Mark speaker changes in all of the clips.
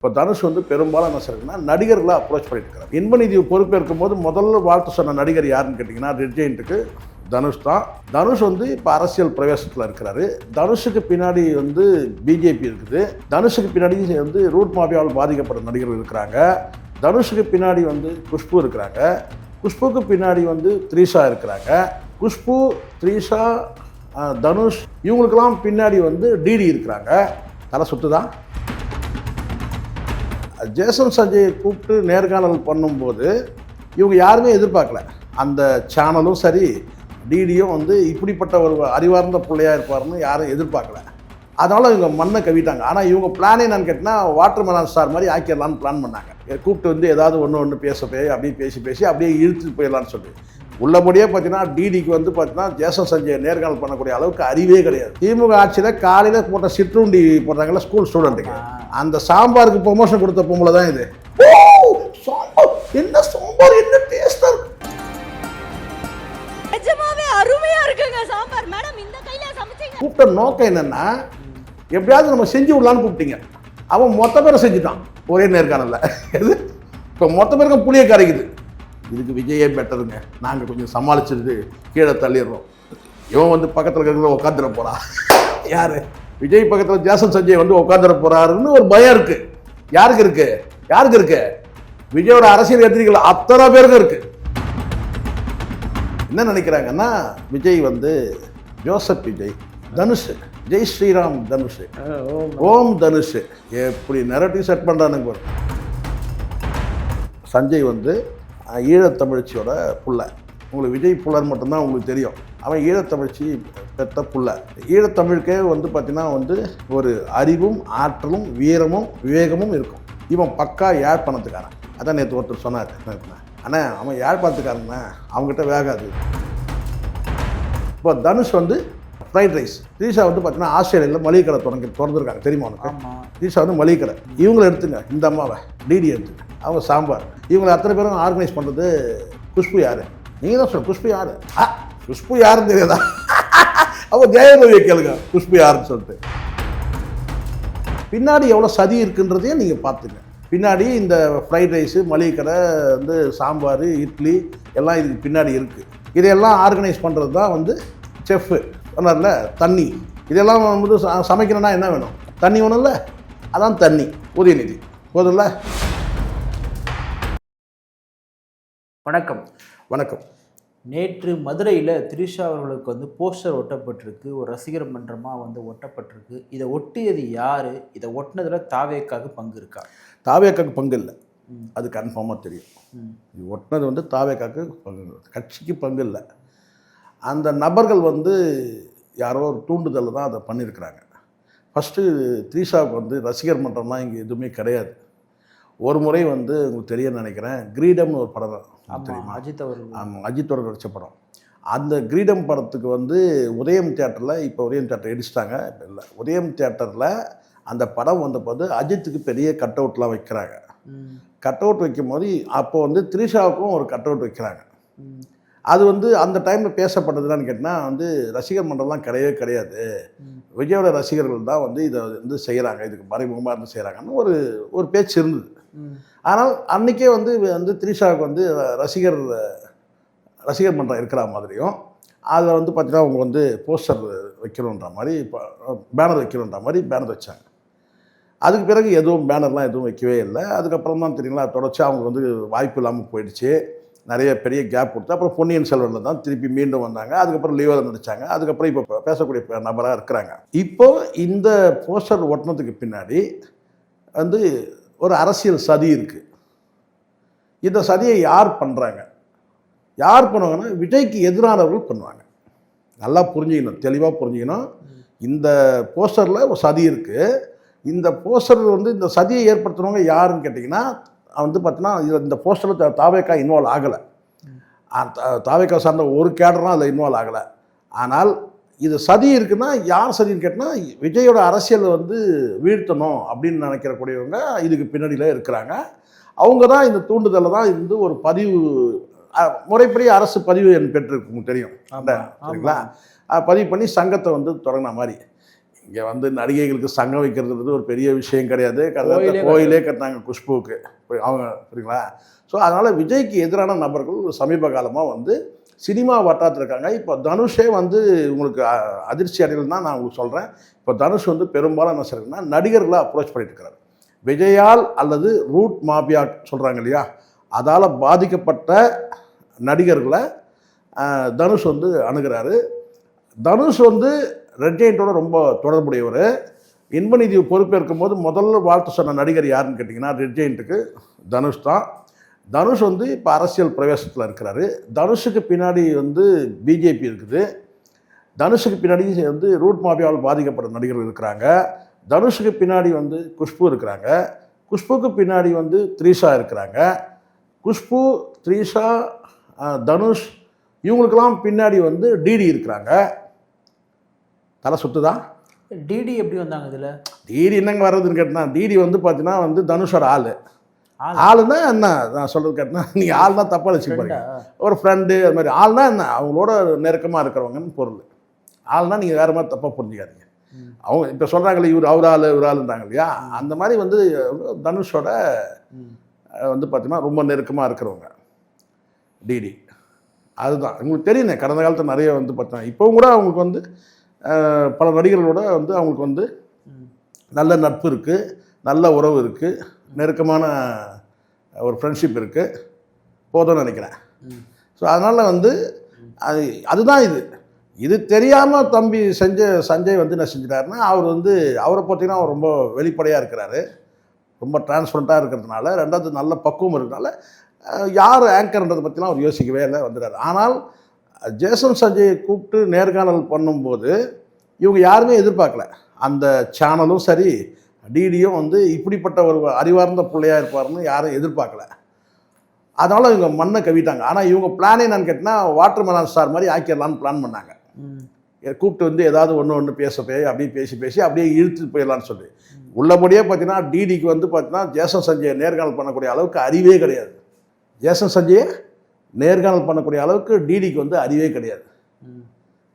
Speaker 1: இப்போ தனுஷ் வந்து பெரும்பாலும் என்ன சொல்றதுன்னா நடிகர்களாக அப்ரோச் பண்ணிட்டு இருக்காரு. இன்பநிதி பொறுப்பேற்கும் போது முதல்ல வாழ்த்து சொன்ன நடிகர் யாருன்னு கேட்டிங்கன்னா ரெட் ஜெயண்ட்டுக்கு தனுஷ் தான். தனுஷ் வந்து இப்போ அரசியல் பிரவேசத்தில் இருக்கிறாரு. தனுஷுக்கு பின்னாடி வந்து பிஜேபி இருக்குது. தனுஷுக்கு பின்னாடி வந்து ரூட் மாஃபியாவால் பாதிக்கப்பட்ட நடிகர்கள் இருக்கிறாங்க. தனுஷுக்கு பின்னாடி வந்து குஷ்பு இருக்கிறாங்க. குஷ்புக்கு பின்னாடி வந்து த்ரீஷா இருக்கிறாங்க. குஷ்பு, த்ரீஷா, தனுஷ் இவங்களுக்கெல்லாம் பின்னாடி வந்து டிடி இருக்கிறாங்க. தலை சுற்றுதான். ஜேசன் சஞ்சயை கூப்பிட்டு நேர்காணல் பண்ணும்போது இவங்க யாருமே எதிர்பார்க்கல. அந்த சேனலும் சரி, டிடியும் வந்து இப்படிப்பட்ட ஒரு அறிவார்ந்த பிள்ளையாக இருப்பார்னு யாரும் எதிர்பார்க்கல. அதனால் இவங்க மண்ணை கவிட்டாங்க. ஆனால் இவங்க பிளானே என்னன்னு கேட்டால் வாட்டர் மெலன் ஸ்டார் மாதிரி ஆக்கிடலான்னு பிளான் பண்ணாங்க. கூப்பிட்டு வந்து ஏதாவது ஒன்று பேச போய் அப்படியே பேசி அப்படியே இழுத்துட்டு போயிடலான்னு சொல்லி உள்ளபடியே பார்த்தீங்கன்னா டிடிக்கு வந்து பார்த்தீங்கன்னா ஜேசன் சஞ்சயை நேர்காணல் பண்ணக்கூடிய அளவுக்கு அறிவே கிடையாது. திமுக ஆட்சியில் காலையில் போட்ட சிற்றுண்டி போடுறாங்களா ஸ்கூல் ஸ்டூடெண்ட்டுக்கு, அந்த சாம்பாருக்கு ப்ரொமோஷன் கொடுத்த பொம்பளை தான் இது. சாம்பார் என்ன, சாம்பார் என்ன டேஸ்டா இருக்கு,
Speaker 2: நிஜமாவே அருமையா இருக்குங்க சாம்பார் மேடம். இந்த கையில சமைச்சீங்க. கூப்பிட்ட
Speaker 1: நோக்கம் என்னன்னா எப்படியாவது நம்ம செஞ்சு விடலான்னு கூப்பிட்டீங்க. அவன் மொத்த பேரை செஞ்சுட்டான் ஒரே நேர்காணல்ல. எது இப்போ மொத்த பேருக்கும் புளிய கரைக்குது. இதுக்கு விஜயே பெட்டருங்க, நாங்கள் கொஞ்சம் சமாளிச்சுட்டு கீழே தள்ளிடுறோம். இவன் வந்து பக்கத்தில் இருக்கிற உட்காந்துட போறா. யாரு விஜய் பக்கத்தில் ஜேசன் சஞ்சய் வந்து உட்காந்துட போறாருன்னு ஒரு பயம் இருக்கு. யாருக்கு இருக்கு? விஜயோட அரசியல் எதிரிகள் அத்தனை பேருக்கு இருக்கு. என்ன நினைக்கிறாங்கன்னா விஜய் வந்து ஜோசப் விஜய், தனுஷ் ஜெய் ஸ்ரீராம் தனுஷ், ஓம் தனுஷ், எப்படி நெரட்டிவ் செட் பண்ணுறானுங்க. சஞ்சய் வந்து ஈழத்தமிழ்ச்சியோட புள்ள. உங்களுக்கு விஜய் புள்ளர் மட்டும்தான் உங்களுக்கு தெரியும். அவன் ஈழத்தமிழ்ச்சி பெற்ற புள்ள. ஈழத்தமிழுக்கே வந்து பார்த்தீங்கன்னா வந்து ஒரு அறிவும் ஆற்றலும் வீரமும் விவேகமும் இருக்கும். இவன் பக்கா யாழ்ப்பாணத்துக்காரன். அதான் நேற்று ஒருத்தர் சொன்னார், ஆனால் அவன் யாழ்ப்பாணத்துக்காரன் அவங்ககிட்ட வேகாது. இப்போ தனுஷ் வந்து ஃப்ரைட் ரைஸ், த்ரீஷா வந்து பார்த்தீங்கன்னா ஆஸ்திரேலியாவில் மளிகை கடை திறந்துருக்காங்க, தெரியுமா உனக்கு? த்ரீஷா வந்து மளிகை கடை. இவங்களை எடுத்துங்க, இந்த அம்மாவை டிடி எடுத்துங்க, அவங்க சாம்பார். இவங்களை அத்தனை பேரும் ஆர்கனைஸ் பண்ணுறது குஷ்பு யார்? நீங்கள் தான் சொல்ல குஷ்பு யார்? குஷ்பு யாருன்னு தெரியாதா? அவங்க ஜெயலலிதாவை கேளுங்க குஷ்பு யாருன்னு சொல்லிட்டு. பின்னாடி எவ்வளோ சதி இருக்குன்றதையும் நீங்கள் பார்த்துங்க. பின்னாடி இந்த ஃப்ரைட் ரைஸு, மளிகை கடை, வந்து சாம்பார், இட்லி எல்லாம் இதுக்கு பின்னாடி இருக்குது. இதையெல்லாம் ஆர்கனைஸ் பண்ணுறது தான் வந்து செஃப்பு சொன்னார்ல. தண்ணி இதெல்லாம் வந்து சமைக்கணும்னா என்ன வேணும்? தண்ணி வேணும்ல, அதான் தண்ணி. உதயநிதி போதும்ல. வணக்கம்.
Speaker 3: நேற்று மதுரையில் த்ரிஷா அவர்களுக்கு வந்து போஸ்டர் ஒட்டப்பட்டிருக்கு, ஒரு ரசிகர் மன்றமாக வந்து ஒட்டப்பட்டிருக்கு. இதை ஒட்டியது யார்? இதை ஒட்டினதில் தாவேக்காவுக்கு பங்கு இருக்கா?
Speaker 1: தாவேக்காவுக்கு பங்கு இல்லை, அது கன்ஃபார்மாக தெரியும். இது ஒட்டினது வந்து தாவேக்காவுக்கு பங்கு, கட்சிக்கு பங்கு இல்லை. அந்த நபர்கள் வந்து யாரோ ஒரு தூண்டுதல் தான் அதை பண்ணியிருக்கிறாங்க. ஃபஸ்ட்டு த்ரீஷாவுக்கு வந்து ரசிகர் மன்றம்லாம் இங்கே எதுவுமே கிடையாது. ஒரு முறை வந்து உங்களுக்கு தெரிய நினைக்கிறேன், கிரீடம்னு ஒரு படம் தெரியுமா?
Speaker 3: அஜித் அவர்.
Speaker 1: ஆமாம், அஜித் அவர் நடித்த படம். அந்த கிரீடம் படத்துக்கு வந்து உதயம் தியேட்டரில், இப்போ உதயம் தியேட்டர் இடிச்சிட்டாங்க, இப்போ இல்லை, உதயம் தியேட்டரில் அந்த படம் வந்தபோது அஜித்துக்கு பெரிய கட் அவுட்லாம் வைக்கிறாங்க. கட் அவுட் வைக்கும் போது அப்போ வந்து த்ரிஷாவுக்கும் ஒரு கட் அவுட் வைக்கிறாங்க. அது வந்து அந்த டைமில் பேசப்பட்டதுன்னு கேட்டால் வந்து ரசிகர் மன்றம்லாம் கிடையாது, விஜயோட ரசிகர்கள் தான் வந்து இதை வந்து செய்கிறாங்க, இதுக்கு மறைமுகமாக இருந்து செய்கிறாங்கன்னு ஒரு பேச்சு இருந்தது. ஆனால் அன்றைக்கே வந்து த்ரிஷாவுக்கு வந்து ரசிகர் மன்றம் இருக்கிற மாதிரியும், அதில் வந்து பார்த்தீங்கன்னா அவங்க வந்து போஸ்டர் வைக்கணுன்ற மாதிரி, பேனர் வைக்கணுன்ற மாதிரி பேனர் வச்சாங்க. அதுக்கு பிறகு பேனர்லாம் எதுவும் வைக்கவே இல்லை. அதுக்கப்புறம் தான் தெரியுங்களா, தொடர்ச்சி அவங்க வந்து வாய்ப்பு இல்லாமல் போயிடுச்சு. நிறைய பெரிய கேப் கொடுத்து அப்புறம் பொன்னியின் செல்வனில் தான் திருப்பி மீண்டும் வந்தாங்க. அதுக்கப்புறம் லீவில் நடித்தாங்க. அதுக்கப்புறம் இப்போ பேசக்கூடிய நபராக இருக்கிறாங்க. இப்போது இந்த போஸ்டர் ஒட்டினதுக்கு பின்னாடி வந்து ஒரு அரசியல் சதி இருக்குது. இந்த சதியை யார் பண்ணுறாங்க? யார் பண்ணுவாங்கன்னா விஜய்க்கு எதிரானவர்கள் பண்ணுவாங்க. நல்லா புரிஞ்சுக்கணும், தெளிவாக புரிஞ்சுக்கணும். இந்த போஸ்டரில் ஒரு சதி இருக்குது. இந்த போஸ்டர் வந்து இந்த சதியை ஏற்படுத்துகிறவங்க யாருன்னு கேட்டிங்கன்னா வந்து பார்த்தீங்கன்னா இந்த போஸ்டரில் தாவேக்கா இன்வால்வ் ஆகலை. தாவேக்கா சார்ந்த ஒரு கேடரும் அதில் இன்வால்வ் ஆகலை. ஆனால் இது சதி இருக்குன்னா யார் சதின்னு கேட்டால் விஜயோட அரசியல் வந்து வீழ்த்தணும் அப்படின்னு நினைக்கிறக்கூடியவங்க இதுக்கு பின்னாடியில் இருக்கிறாங்க. அவங்க தான் இந்த தூண்டுதலில் தான் இருந்து ஒரு பதிவு, முறைப்படி அரசு பதிவு பெற்றிருக்கு, உங்களுக்கு தெரியும் சரிங்களா? பதிவு பண்ணி சங்கத்தை வந்து தொடங்கின மாதிரி. இங்கே வந்து நடிகைகளுக்கு சங்கம் வைக்கிறது ஒரு பெரிய விஷயம் கிடையாது.
Speaker 3: கோயிலே
Speaker 1: கோயிலே கட்டினாங்க குஷ்புவுக்கு, அவங்க புரியுங்களா. ஸோ அதனால் விஜய்க்கு எதிரான நபர்கள் சமீப காலமாக வந்து சினிமா வட்டாரத்தில் இருக்காங்க. இப்போ தனுஷே வந்து உங்களுக்கு அதிர்ச்சி அடையல் தான் நான் உங்களுக்கு சொல்கிறேன். இப்போ தனுஷ் வந்து பெரும்பாலும் என்ன சொல்கிறேன்னா நடிகர்களை அப்ரோச் பண்ணிட்டு இருக்கிறார். விஜயால் அல்லது ரூட் மாபியா சொல்கிறாங்க இல்லையா, அதால் பாதிக்கப்பட்ட நடிகர்களை தனுஷ் வந்து அணுகிறாரு. தனுஷ் வந்து ரெட் ஜெயண்டோட ரொம்ப தொடர்புடையவர். இன்பநிதி பொறுப்பேற்கும் போது முதல்ல வாழ்த்து சொன்ன நடிகர் யாருன்னு கேட்டிங்கன்னா ரெட் ஜெயண்ட்டுக்கு தனுஷ் தான். தனுஷ் வந்து இப்போ அரசியல் பிரவேசத்தில் இருக்கிறாரு. தனுஷுக்கு பின்னாடி வந்து பிஜேபி இருக்குது. தனுஷுக்கு பின்னாடி வந்து ரூட் மாபியாவால் பாதிக்கப்பட்ட நடிகர்கள் இருக்கிறாங்க. தனுஷுக்கு பின்னாடி வந்து குஷ்பு இருக்கிறாங்க. குஷ்புக்கு பின்னாடி வந்து த்ரீஷா இருக்கிறாங்க. குஷ்பு, த்ரீஷா, தனுஷ் இவங்களுக்கெல்லாம் பின்னாடி வந்து டிடி இருக்கிறாங்க. தலை சுற்றுதா?
Speaker 3: டிடி எப்படி வந்தாங்க இதில்?
Speaker 1: டிடி என்னங்க வர்றதுன்னு கேட்டினா, டிடி வந்து பார்த்தீங்கன்னா வந்து தனுஷோட ஆளுன்னா என்ன நான் சொல்கிறது கேட்டினா, நீங்கள் ஆள்னா தப்பாக வச்சுப்பாருங்க. ஒரு ஃப்ரெண்டு அது மாதிரி ஆள்னா என்ன, அவங்களோட நெருக்கமாக இருக்கிறவங்கன்னு பொருள். ஆள்னா நீங்கள் வேறு மாதிரி தப்பாக புரிஞ்சுக்காதீங்க. அவங்க இப்போ சொல்கிறாங்களே இவர் இவர் ஆளுன்றாங்க இல்லையா, அந்த மாதிரி வந்து தனுஷோட வந்து பார்த்தீங்கன்னா ரொம்ப நெருக்கமாக இருக்கிறவங்க டிடி. அதுதான் உங்களுக்கு தெரியுங்க. கடந்த காலத்தில் நிறைய வந்து பார்த்தீங்கன்னா இப்போவும் கூட அவங்களுக்கு வந்து பல நடிகர்களோட வந்து அவங்களுக்கு வந்து நல்ல நட்பு இருக்குது, நல்ல உறவு இருக்குது, நெருக்கமான ஒரு ஃப்ரெண்ட்ஷிப் இருக்குது, போதும்னு நினைக்கிறேன். ஸோ அதனால் வந்து அதுதான் இது தெரியாமல் தம்பி சஞ்சய் வந்து என்ன செஞ்சிட்டாருன்னா, அவர் வந்து அவரை பார்த்தீங்கன்னா அவர் ரொம்ப வெளிப்படையாக இருக்கிறாரு, ரொம்ப டிரான்ஸ்பரண்ட்டாக இருக்கிறதுனால, ரெண்டாவது நல்ல பக்குவம் இருக்கிறதுனால யார் ஆங்கர்ன்றதை பற்றிலாம் அவர் யோசிக்கவே இல்லை, வந்துட்டார். ஆனால் ஜேசன் சஞ்சயை கூப்பிட்டு நேர்காணல் பண்ணும்போது இவங்க யாருமே எதிர்பார்க்கல. அந்த சேனலும் சரி டிடியும் வந்து இப்படிப்பட்ட ஒரு அறிவார்ந்த பிள்ளையாக இருப்பார்னு யாரும் எதிர்பார்க்கல. அதனால் இவங்க மண்ணை கவிட்டாங்க. ஆனால் இவங்க பிளானே என்னன்னு கேட்டால் வாட்டர் மெலன் ஸ்டார் மாதிரி ஆக்கிடலான்னு பிளான் பண்ணாங்க. கூப்பிட்டு வந்து ஏதாவது ஒன்று அப்படியே பேசி அப்படியே இழுத்துட்டு போயிடலான்னு சொல்லி உள்ளபடியே பார்த்தீங்கன்னா டிடிக்கு வந்து பார்த்தீங்கன்னா ஜேசன் சஞ்சயை நேர்காணல் பண்ணக்கூடிய அளவுக்கு அறிவே கிடையாது. ஜேசன் சஞ்சயை நேர்காணல் பண்ணக்கூடிய அளவுக்கு டிடிக்கு வந்து அறிவே கிடையாது.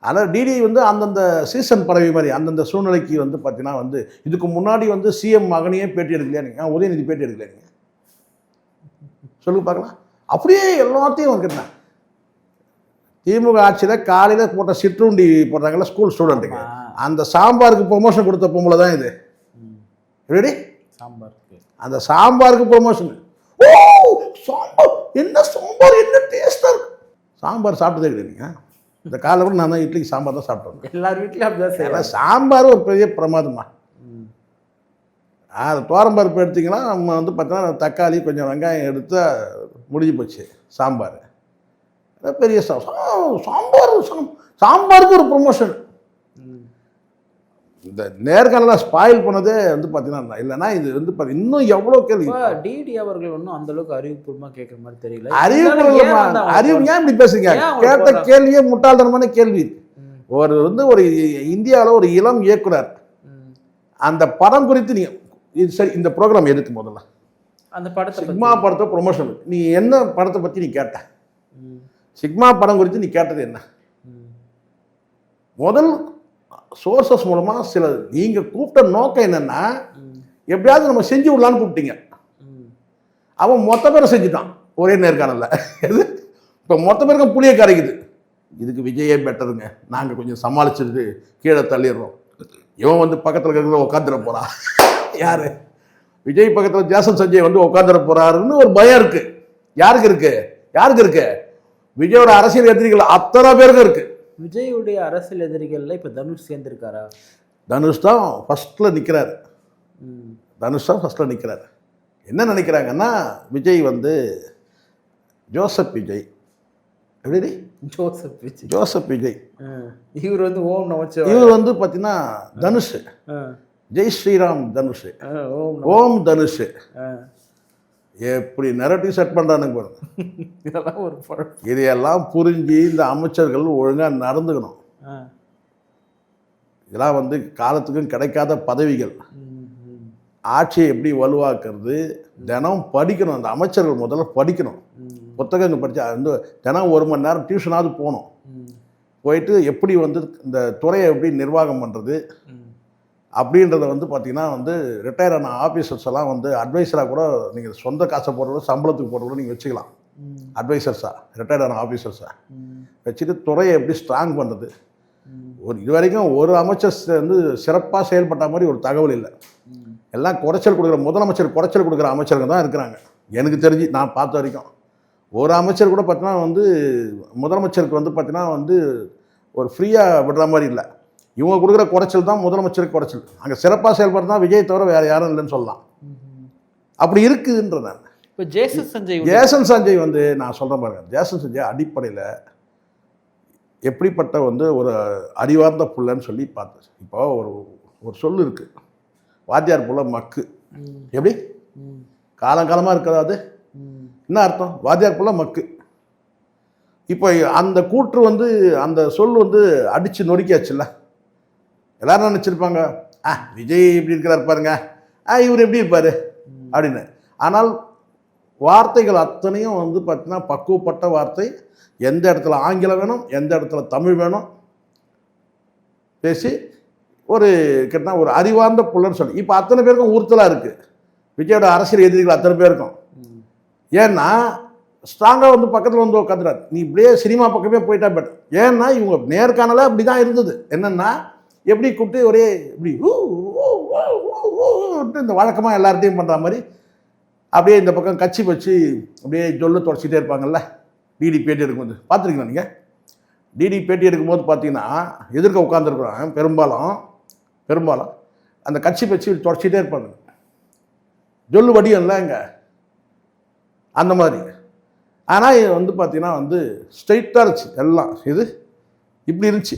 Speaker 1: ஆனால் டிடி வந்து அந்தந்த சீசன் பறவை மாதிரி அந்தந்த சூழ்நிலைக்கு வந்து பார்த்தீங்கன்னா வந்து இதுக்கு முன்னாடி வந்து சிஎம் மகனையே பேட்டி எடுக்கலையா நீங்கள், உதயநிதி பேட்டி எடுக்கலையா நீங்கள் சொல்லுங்க பார்க்கலாம். அப்படியே எல்லாத்தையும் வந்துட்டேன். திமுக ஆட்சியில் காலையில் போட்ட சிற்றுண்டி போடுறாங்களா ஸ்கூல் ஸ்டூடெண்ட்டுக்கு, அந்த சாம்பாருக்கு ப்ரொமோஷன் கொடுத்த பொம்பளை தான் இது. ரெடி?
Speaker 3: சாம்பாருக்கு
Speaker 1: அந்த சாம்பாருக்கு ப்ரொமோஷன். ஓ சாம்பார் என்ன, சாம்பார் என்ன டேஸ்டாக இருக்கு. சாம்பார் சாப்பிட்டதே கிடையாது நீங்கள். இந்த காலை கூட நான் தான் இட்லிக்கு சாம்பார் தான் சாப்பிட்டேன்.
Speaker 3: எல்லார் வீட்லையும் அப்படிதான் செய்யலாம்.
Speaker 1: சாம்பார் ஒரு பெரிய பிரமாதமா. அது தோரம்பருப்பு எடுத்திங்கன்னா நம்ம வந்து பார்த்தோன்னா தக்காளி கொஞ்சம் வெங்காயம் எடுத்து முடிஞ்சு போச்சு சாம்பார். பெரிய சாம்பாருக்கு ஒரு ப்ரொமோஷன். இந்த நேர்காணலாம் ஸ்பாயில் பண்ணதே வந்து பார்த்தீங்கன்னா இல்லைன்னா இது வந்து இன்னும் எவ்வளோ கேள்வி.
Speaker 3: டிடி அவர்கள் ஒன்றும் அந்த அளவுக்கு அறிவுபூர்வமாக கேட்குற மாதிரி தெரியல.
Speaker 1: அறிவு ஏன் இப்படி பேசுறீங்க? கேட்ட கேள்வியே முட்டாள்தனமான கேள்வி. ஒரு இந்தியாவில் ஒரு இளம் இயக்குனர் அந்த படம் குறித்து நீ சரி இந்த ப்ரோக்ராம் எதுக்கு முதல்ல
Speaker 3: அந்த படத்தை
Speaker 1: சிக்மா படத்தை ப்ரொமோஷன் நீ என்ன படத்தை பற்றி நீ கேட்ட? சிக்மா படம் குறித்து நீ கேட்டது என்ன? முதல் சோர்சஸ் மூலமாக சில நீங்கள் கூப்பிட்ட நோக்கம் என்னென்னா எப்படியாவது நம்ம செஞ்சு விடலான்னு கூப்பிட்டீங்க. அவன் மொத்த பேரை செஞ்சுட்டான் ஒரே நேர்காணலில். எது இப்போ மொத்த பேருக்கும் புளிய கரைக்குது. இதுக்கு விஜயே பெட்டருங்க, நாங்கள் கொஞ்சம் சமாளிச்சுட்டு கீழே தள்ளிடுறோம். இவன் வந்து பக்கத்தில் இருக்கிற உட்காந்துட போகிறான். யார்? விஜய் பக்கத்தில் ஜேசன் சஞ்சய் வந்து உட்காந்துட போகிறாருன்னு ஒரு பயம் இருக்குது. யாருக்கு இருக்கு? விஜயோட அரசியல் எதிரிகள் அத்தனை பேருக்கும் இருக்குது.
Speaker 3: விஜயுடைய அரசியல் எதிரிகளில் இப்போ தனுஷ் சேர்ந்துருக்காரா?
Speaker 1: தனுஷ் தான் ஃபஸ்ட்டில் நிற்கிறார். என்ன நினைக்கிறாங்கன்னா விஜய் வந்து ஜோசப் விஜய்
Speaker 3: இவர் வந்து ஓம் நமச்சிவாய.
Speaker 1: இவர் வந்து பார்த்தீங்கன்னா தனுஷ் ஜெய் ஸ்ரீராம் தனுஷ் ஓம் தனுஷ் எப்படி நெரட்டிவ் செட் பண்ணுறானுங்க பாருங்க.
Speaker 3: இதெல்லாம் ஒரு
Speaker 1: இதையெல்லாம் புரிஞ்சு இந்த அமைச்சர்கள் ஒழுங்காக நடந்துக்கணும். இதெல்லாம் வந்து காலத்துக்கும் கிடைக்காத பதவிகள். ஆட்சியை எப்படி வலுவாக்குறது தினம் படிக்கணும். அந்த அமைச்சர்கள் முதல்ல படிக்கணும். புத்தகங்கள் படித்தா வந்து தினம் 1 மணி நேரம் டியூஷனாவது போகணும். போயிட்டு எப்படி வந்து இந்த துறையை எப்படி நிர்வாகம் பண்ணுறது, அப்படின்றத வந்து பார்த்தீங்கன்னா வந்து ரிட்டையர் ஆன ஆஃபீஸர்ஸ் எல்லாம் வந்து அட்வைசராக கூட நீங்கள் சொந்த காசை போடுறதோ சம்பளத்துக்கு போடுறதோ நீங்கள் வச்சுக்கலாம். அட்வைசர்ஸாக ரிட்டையர்ட் ஆன ஆஃபீஸர்ஸாக வச்சுட்டு துறையை எப்படி ஸ்ட்ராங் பண்ணுறது. இது வரைக்கும் ஒரு அமைச்சர் வந்து சிறப்பாக செயல்பட்ட மாதிரி ஒரு தகவல் இல்லை. எல்லாம் குறைச்சல் கொடுக்குற முதலமைச்சர் குறைச்சல் கொடுக்குற அமைச்சர்கள் தான் இருக்கிறாங்க எனக்கு தெரிஞ்சு. நான் பார்த்த வரைக்கும் ஒரு அமைச்சர் கூட பார்த்தீங்கன்னா வந்து முதலமைச்சருக்கு வந்து பார்த்தீங்கன்னா வந்து ஒரு ஃப்ரீயாக விடுற மாதிரி இல்லை. இவங்க கொடுக்குற குறைச்சல் தான் முதலமைச்சருக்கு குறைச்சல். அங்கே சிறப்பாக செயல்படுறது தான் விஜய் தவிர வேறு யாரும் இல்லைன்னு சொல்லலாம். அப்படி இருக்குதுன்ற நான்
Speaker 3: இப்போ
Speaker 1: ஜேசன் சஞ்சய் வந்து நான் சொல்கிறேன் பாருங்க, ஜேசன் சஞ்சய் அடிப்படையில் எப்படிப்பட்ட வந்து ஒரு அறிவார்ந்த புள்ளன்னு சொல்லி பார்த்தேன். இப்போ ஒரு சொல்லு இருக்குது, வாத்தியார் புள்ள மக்கு. எப்படி காலங்காலமாக இருக்கிறது என்ன அர்த்தம்? வாத்தியார் புள்ள மக்கு. இப்போ அந்த கூற்று வந்து அந்த சொல் வந்து அடித்து நொறுக்கியாச்சுல்ல. எல்லாரும் நினச்சிருப்பாங்க விஜய் இப்படி இருக்கிறார் பாருங்க, இவர் எப்படி இருப்பார் அப்படின்னு. ஆனால் வார்த்தைகள் அத்தனையும் வந்து பார்த்தீங்கன்னா பக்குவப்பட்ட வார்த்தை. எந்த இடத்துல ஆங்கிலம் வேணும், எந்த இடத்துல தமிழ் வேணும் பேசி ஒரு கேட்டால் ஒரு அறிவார்ந்த புள்ளன்னு சொல்லி. இப்போ அத்தனை பேருக்கும் உறுத்தலாக இருக்குது விஜயோட அரசியல் எதிரிகள் அத்தனை பேருக்கும். ஏன்னா ஸ்ட்ராங்காக வந்து பக்கத்தில் வந்து உட்காந்துறாரு. நீ இப்படியே சினிமா பக்கமே போயிட்டா பெட்டர். ஏன்னா இவங்க நேர்காணல அப்படி தான் இருந்தது. என்னென்னா எப்படி கூப்பிட்டு ஒரே இப்படி இந்த வழக்கமாக எல்லார்ட்டையும் பண்ணுற மாதிரி அப்படியே இந்த பக்கம் கட்சி வச்சு அப்படியே ஜொல்லு தொடச்சிட்டே இருப்பாங்கல்ல. டிடி பேட்டி எடுக்கும்போது பார்த்துருக்கீங்களா நீங்கள்? டிடி பேட்டி எடுக்கும்போது பார்த்தீங்கன்னா எதிர்க்க உட்காந்துருக்குறாங்க பெரும்பாலும் அந்த கட்சி வச்சு தொடச்சிட்டே இருப்பாங்க. ஜொல்லு வடியம்ல இங்கே அந்த மாதிரி. ஆனால் இது வந்து பார்த்தீங்கன்னா வந்து ஸ்ட்ரைட்டாக இருந்துச்சு எல்லாம். இது இப்படி இருந்துச்சு.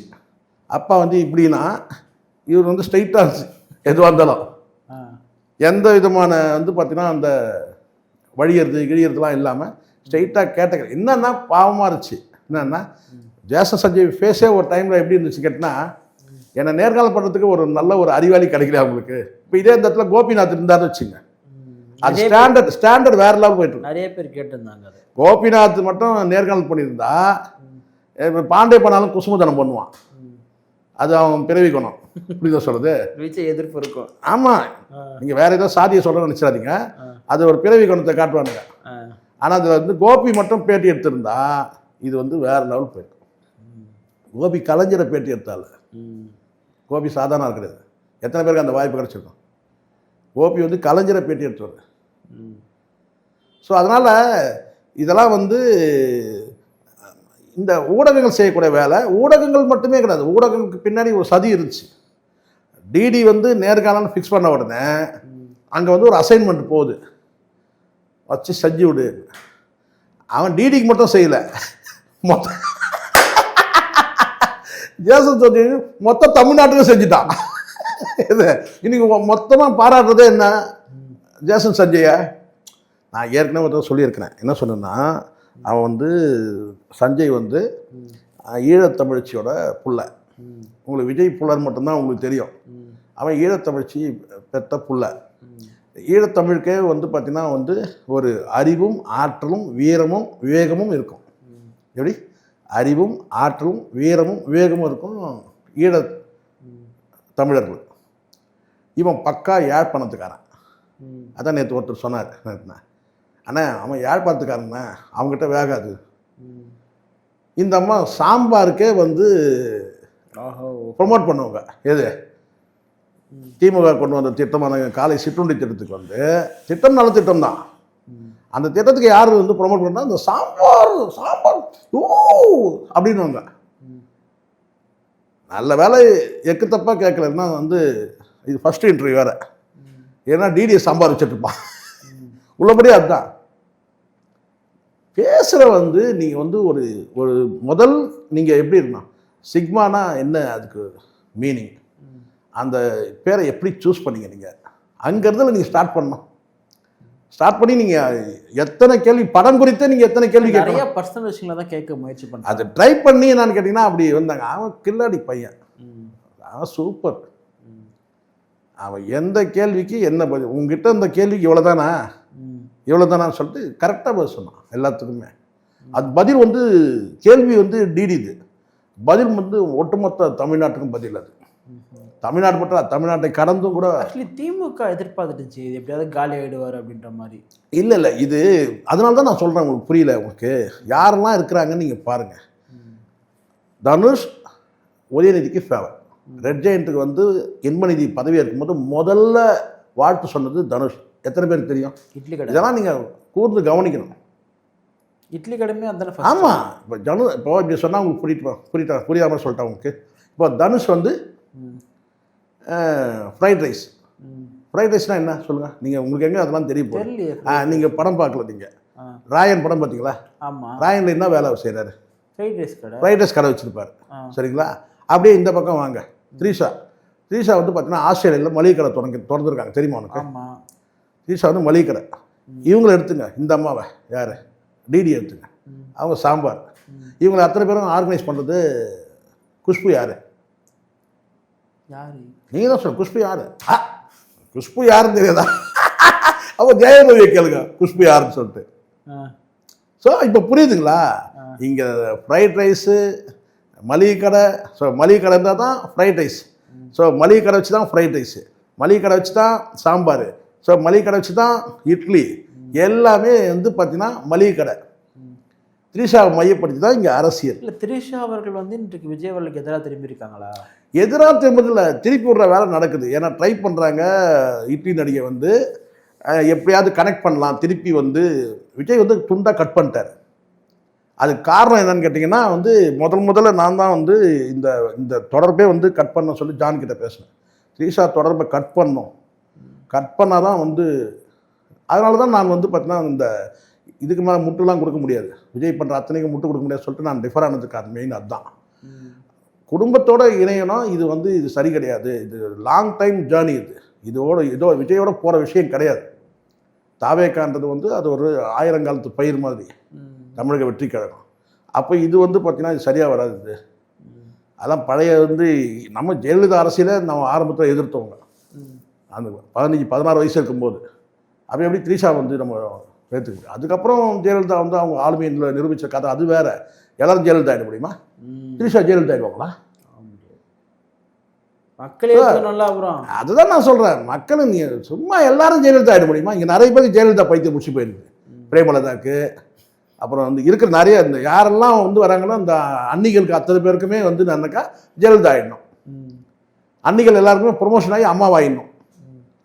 Speaker 1: அப்பா வந்து இப்படின்னா இவர் வந்து ஸ்ட்ரைட்டாக இருந்துச்சு. எதுவாக இருந்தாலும் எந்த விதமான வந்து பார்த்தீங்கன்னா அந்த வழியறது கிழியறதுலாம் இல்லாமல் ஸ்ட்ரைட்டாக கேட்டகரி. என்னன்னா பாவமாக இருந்துச்சு. என்னன்னா ஜேசன் சஞ்சய் ஃபேஸே ஒரு டைமில் எப்படி இருந்துச்சு கேட்டினா, என்னை நேர்காணல் பண்ணுறதுக்கு ஒரு நல்ல ஒரு அறிவாளி கிடைக்கல அவங்களுக்கு. இப்போ இதே இந்த இடத்துல கோபிநாத் இருந்தாருன்னு வச்சுங்க, அது ஸ்டாண்டர்ட் வேற லெவல் போயிட்டு
Speaker 3: நிறைய பேர் கேட்டிருந்தாங்க.
Speaker 1: கோபிநாத் மட்டும் நேர்காணல் பண்ணியிருந்தா பாண்டே பண்ணாலும் குசுமதனம் பண்ணுவான். அது அவன் பிறவி குணம். இப்படிதான் சொல்றது
Speaker 3: விஜய் எதிர்ப்பு இருக்கும்.
Speaker 1: ஆமாம், நீங்கள் வேற ஏதோ சாதியை சொல்ல நினச்சிடாதீங்க. அது ஒரு பிறவி குணத்தை காட்டுவானுங்க. ஆனால் அதில் வந்து கோபி மட்டும் பேட்டி எடுத்திருந்தா இது வந்து வேற லெவல் போயிருக்கும். கோபி கலைஞரை பேட்டி எடுத்தால, கோபி சாதாரண கிடையாது. எத்தனை பேருக்கு அந்த வாய்ப்பு கிடைச்சிருக்கும்? கோபி வந்து கலைஞரை பேட்டி எடுத்துவார். ஸோ அதனால் இதெல்லாம் வந்து இந்த ஊடகங்கள் செய்யக்கூடிய வேலை. ஊடகங்கள் மட்டுமே கிடையாது, ஊடகங்களுக்கு பின்னாடி ஒரு சதி இருந்துச்சு. டிடி வந்து நேர்காணல் ஃபிக்ஸ் பண்ண உடனே அங்கே வந்து ஒரு அசைன்மெண்ட் போகுது, வச்சு செஞ்சு விடு. அவன் டிடிக்கு மட்டும் செய்யலை, மொத்தம் ஜேசன் சஞ்சய் மொத்த தமிழ்நாட்டுக்கும் செஞ்சுட்டான். இது இன்னைக்கு மொத்தமாக பாராட்டுறதே என்ன? ஜேசன் சஞ்சய நான் ஏற்கனவே சொல்லியிருக்கிறேன். என்ன சொன்னேன்னா, அவன் வந்து சஞ்சய் வந்து ஈழத்தமிழ்ச்சியோட புள்ள. உங்களுக்கு விஜய் புள்ளர் மட்டும்தான் உங்களுக்கு தெரியும். அவன் ஈழத்தமிழ்ச்சி பெற்ற புள்ள. ஈழத்தமிழுக்கே வந்து பார்த்திங்கன்னா வந்து ஒரு அறிவும் ஆற்றலும் வீரமும் விவேகமும் இருக்கும். எப்படி அறிவும் ஆற்றலும் வீரமும் விவேகமும் இருக்கும் ஈழ தமிழர்கள். இவன் பக்கா யாழ்ப்பாணத்துக்காரன். அதான் நேற்று ஒருத்தர் சொன்னார், அண்ணா அவன் யாழ்ப்பாணத்துக்காரண்ணா, அவங்ககிட்ட வேகாது. இந்த அம்மா சாம்பாருக்கே வந்து ப்ரொமோட் பண்ணுவாங்க. எது திமுக கொண்டு வந்த திட்டமான காலை சிற்றுண்டி திட்டத்துக்கு வந்து திட்டம் நல்ல திட்டம் தான். அந்த திட்டத்துக்கு யார் வந்து ப்ரொமோட் பண்ணா, அந்த சாம்பார் ஓ அப்படின்னுவாங்க. நல்ல வேலை எக்கு தப்பாக கேட்கலன்னா வந்து இது ஃபஸ்ட்டு இன்டர்வியூ வேறு. ஏன்னா டிடியை சாம்பார் வச்சுட்ருப்பான் உள்ளபடி. அதுதான் பேசுகிற வந்து நீங்கள் வந்து ஒரு ஒரு முதல் நீங்கள் எப்படி இருக்கணும், சிக்மானா என்ன அதுக்கு மீனிங், அந்த பேரை எப்படி சூஸ் பண்ணீங்க நீங்கள், அங்கேருந்து நீங்கள் ஸ்டார்ட் பண்ணணும். ஸ்டார்ட் பண்ணி நீங்கள் எத்தனை கேள்வி படம் குறித்து நீங்கள் எத்தனை கேள்வி
Speaker 3: நிறைய பர்சனல் விஷயங்களை தான் கேட்க முயற்சி பண்ண
Speaker 1: அதை ட்ரை பண்ணி என்னன்னு கேட்டிங்கன்னா அப்படி வந்தாங்க. அவன் கில்லாடி பையன், அவன் சூப்பர். அவன் எந்த கேள்விக்கு என்ன பதில், உங்ககிட்ட இந்த கேள்விக்கு இவ்வளோதானான்னு சொல்லிட்டு கரெக்டாக பதில் சொன்னான் எல்லாத்துக்குமே. அது பதில் வந்து கேள்வி வந்து டிடிது, பதில் வந்து ஒட்டுமொத்த தமிழ்நாட்டுக்கும் பதில். அது தமிழ்நாடு மட்டும் தமிழ்நாட்டை கடந்தும் கூட
Speaker 3: ஆக்சுவலி திமுக எதிர்பார்த்துட்டுச்சு இது எப்படியாவது காலி ஆயிடுவார் அப்படின்ற மாதிரி.
Speaker 1: இல்லை இது அதனால தான் நான் சொல்கிறேன், உங்களுக்கு புரியல. உங்களுக்கு யாரெல்லாம் இருக்கிறாங்கன்னு நீங்கள் பாருங்கள். தனுஷ் உதயநிதிக்கு ஃபேவர். ரெட் ஜெயண்ட்டுக்கு வந்து இன்பநிதி பதவி இருக்கும்போது முதல்ல வாழ்த்து சொன்னது தனுஷ். எத்தனை பேருக்கு தெரியும்?
Speaker 3: இட்லி கடை.
Speaker 1: இதெல்லாம் நீங்கள் கூர்ந்து கவனிக்கணும்.
Speaker 3: இட்லி கடைமே அந்த.
Speaker 1: ஆமாம், இப்போ இப்போ இப்படி சொன்னால் உங்களுக்கு புரியாமல் சொல்லிட்டேன் உங்களுக்கு. இப்போ தனுஷ் வந்து ஃப்ரைட் ரைஸ். ஃப்ரைட் ரைஸ்னால் என்ன சொல்லுங்கள் நீங்கள், உங்களுக்கு எங்கே அதெல்லாம் தெரிய போகுது? நீங்கள் படம் பார்க்கல. நீங்கள் ராயன் படம் பார்த்தீங்களா?
Speaker 3: ஆமாம்.
Speaker 1: ராயனில் என்ன வேலை செய்கிறாரு? ஃப்ரைட் ரைஸ் கடை வச்சுருப்பார். சரிங்களா? அப்படியே இந்த பக்கம் வாங்க, த்ரீஷா வந்து பார்த்தீங்கன்னா ஆஸ்திரேலியாவில் மளிகை கடை திறந்துருக்காங்க, தெரியுமா உனக்கு? த்ரீஷா வந்து மளிகை கடை. இவங்களை எடுத்துங்க, இந்த அம்மாவை யார், டிடி எடுத்துங்க, அவங்க சாம்பார். இவங்களை அத்தனை பேரும் ஆர்கனைஸ் பண்ணுறது குஷ்பு. யார் நீங்கள் தான் சொல்லுங்கள், குஷ்பு யார்? குஷ்பு யாருன்னு தெரியாதா? அவங்க ஜெயலலிதாவை கேளுங்க குஷ்பு யாருன்னு சொல்லிட்டு. ஸோ இப்போ புரியுதுங்களா? இங்கே ஃப்ரைட் ரைஸு மளிகை கடை. ஸோ மளிகை கடை இருந்தால் தான் ஃப்ரைட் ரைஸ். ஸோ மளிகை கடை வச்சு தான் ஃப்ரைட் ரைஸு, மளிகை கடை வச்சு தான் சாம்பார். ஸோ மளிகை கடை வச்சு தான் இட்லி. எல்லாமே வந்து பார்த்தீங்கன்னா மளிகை கடை. த்ரிஷாவை மையப்படுத்தி தான் இங்கே அரசியல்.
Speaker 3: இல்லை, த்ரிஷா அவர்கள் வந்து இன்றைக்கு விஜய் அவர்களுக்கு எதிராக திரும்பி இருக்காங்களா?
Speaker 1: எதிராக திரும்பதில்லை, திருப்பி விடுற வேலை நடக்குது. ஏன்னா ட்ரை பண்ணுறாங்க. இட்லி நடிகை வந்து எப்படியாவது கனெக்ட் பண்ணலாம். திருப்பி வந்து விஜய் வந்து துண்டாக கட் பண்ணிட்டார். அதுக்கு காரணம் என்னன்னு கேட்டிங்கன்னா வந்து முதல்ல நான் தான் வந்து இந்த தொடர்பே வந்து கட் பண்ண சொல்லி ஜான் கிட்ட பேசினேன். த்ரிஷா தொடர்பை கட் பண்ணால் தான் வந்து, அதனால தான் நான் வந்து பார்த்தீங்கன்னா இந்த இதுக்கு மேலே முட்டுலாம் கொடுக்க முடியாது, விஜய் பண்ணுற அத்தனைக்கு முட்டு கொடுக்க முடியாது சொல்லிட்டு நான் டிஃபர் ஆனதுக்கு அது மெயின். அதுதான் குடும்பத்தோட இணையணும். இது சரி கிடையாது. இது லாங் டைம் ஜேர்னி. இதோ விஜயோட போகிற விஷயம் கிடையாது. தாவேக்கான்றது வந்து அது ஒரு ஆயிரங்காலத்து பயிர் மாதிரி, தமிழக வெற்றி கழகம். அப்போ இது வந்து பார்த்திங்கன்னா இது சரியாக வராது. இது அதான் பழைய வந்து நம்ம ஜெயலலிதா அரசியலை நம்ம ஆரம்பத்தில் எதிர்த்தவங்க. அந்த 15-16 வயசு இருக்கும்போது அப்போ எப்படி த்ரிஷா வந்து நம்ம ஏற்றுக்கிட்டு, அதுக்கப்புறம் ஜெயலலிதா வந்து அவங்க ஆளுமையில் நிரூபித்த கதை அது வேறு. எல்லாரும் ஜெயலலிதா ஆகிட முடியுமா? த்ரிஷா ஜெயலலிதா ஆகிடுவாங்களா?
Speaker 3: மக்களே நல்லா. அப்புறம்
Speaker 1: அதுதான் நான் சொல்கிறேன், மக்கள் நீ சும்மா எல்லாரும் ஜெயலலிதா ஆகிட முடியுமா? இங்கே நிறைய பேருக்கு ஜெயலலிதா பைத்தியம் முடிச்சு போயிருக்கு. பிரேமலதாக்கு அப்புறம் வந்து இருக்கிற நிறைய இந்த யாரெல்லாம் வந்து வராங்கன்னா இந்த அன்னிகளுக்கு அத்தனை பேருக்குமே வந்து என்னக்கா ஜெயலலிதா ஆகிடணும். அன்னிகள் எல்லாருக்குமே ப்ரொமோஷன் ஆகி அம்மாவாயிடணும்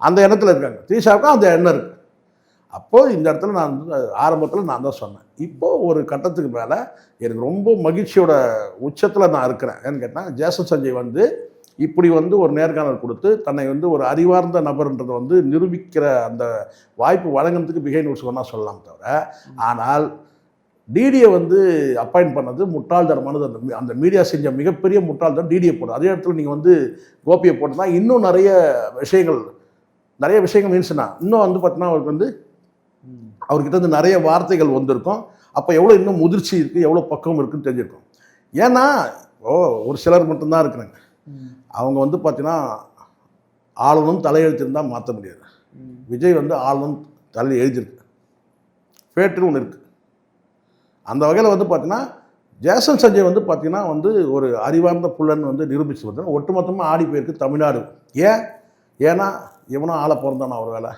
Speaker 1: அந்த எண்ணத்தில் இருக்காங்க. த்ரிஷாவுக்கும் அந்த எண்ணம் இருக்குது. அப்போது இந்த இடத்துல நான் வந்து ஆரம்பத்தில் நான் தான் சொன்னேன். இப்போது ஒரு கட்டத்துக்கு மேலே எனக்கு ரொம்ப மகிழ்ச்சியோட உச்சத்தில் நான் இருக்கிறேன். ஏன்னு கேட்டால் ஜேசன் சஞ்சய் வந்து இப்படி வந்து ஒரு நேர்காணல் கொடுத்து தன்னை வந்து ஒரு அறிவார்ந்த நபர்ன்றதை வந்து நிரூபிக்கிற அந்த வாய்ப்பு வழங்குறதுக்கு பிஹைண்ட் நோட்ஸ் வேணால் சொல்லலாம் தவிர, ஆனால் டிடியை வந்து அப்பாயிண்ட் பண்ணது முட்டாள்தனமானது. அந்த மீடியா செஞ்ச மிகப்பெரிய முட்டாள்தனம் டிடியை போடும். அதே இடத்துல நீங்கள் வந்து கோபியை போட்டோம்னா இன்னும் நிறைய விஷயங்கள் மீன்ஸ்னா இன்னும் வந்து பார்த்தீங்கன்னா அவருக்கு வந்து அவர்கிட்ட வந்து நிறைய வார்த்தைகள் வந்திருக்கும். அப்போ எவ்வளோ இன்னும் முதிர்ச்சி இருக்குது, எவ்வளோ பக்குவம் இருக்குன்னு தெரிஞ்சிருக்கும். ஏன்னா ஒரு சிலர் மட்டும்தான் இருக்கிறாங்க. அவங்க வந்து பார்த்தீங்கன்னா ஆளணும் தலையெழுத்திருந்தால் மாற்ற முடியாது. விஜய் வந்து ஆளணும் தலை எழுதியிருக்கு, ஃபேட்டுன்னு ஒன்று இருக்குது. அந்த வகையில் வந்து பார்த்தீங்கன்னா ஜேசன் சஞ்சய் வந்து பார்த்தீங்கன்னா வந்து ஒரு அறிவார்ந்த புள்ளன்னு வந்து நிரூபிச்சு பார்த்தீங்கன்னா ஒட்டுமொத்தமாக ஆடி போயிருக்கு தமிழ்நாடு. ஏன்னா எவனோ ஆளை பிறந்தானா ஒரு வேலை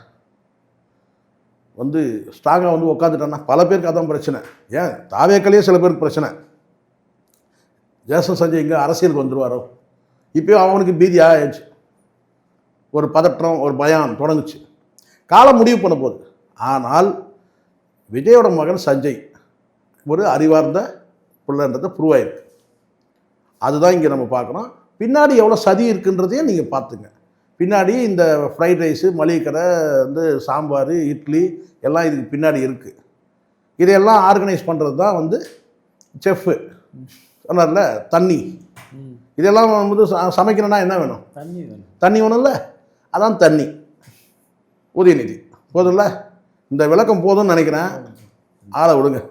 Speaker 1: வந்து ஸ்ட்ராங்காக வந்து உட்காந்துட்டான்னா பல பேருக்கு அதான் பிரச்சனை. ஏன் தாவேக்கலையே சில பேருக்கு பிரச்சனை. ஜேசன் சஞ்சய் இங்கே அரசியலுக்கு வந்துடுவாரோ இப்போயும் அவனுக்கு பீதி ஆயிடுச்சு. ஒரு பதற்றம், ஒரு பயம் தொடங்குச்சு. காலம் முடிவு பண்ண போகுது. ஆனால் விஜயோட மகன் சஞ்சய் ஒரு அறிவார்ந்த பிள்ளைன்றதை ப்ரூவ் ஆயிருக்கு. அதுதான் இங்கே நம்ம பார்க்குறோம். பின்னாடி எவ்வளோ சதி இருக்குன்றதையும் நீங்கள் பார்த்துங்க. பின்னாடி இந்த ஃப்ரைட் ரைஸு, மளிகை கடை, வந்து சாம்பார், இட்லி எல்லாம் இதுக்கு பின்னாடி இருக்குது. இதையெல்லாம் ஆர்கனைஸ் பண்ணுறது தான் வந்து செஃப்பு சொன்னார்ல, தண்ணி. இதெல்லாம் வந்து சமைக்கணும்னா என்ன வேணும்? தண்ணி வேணும்ல, அதான் தண்ணி. உதயநிதி போதும்ல. இந்த விளக்கம் போதும்னு நினைக்கிறேன். ஆளை விடுங்க.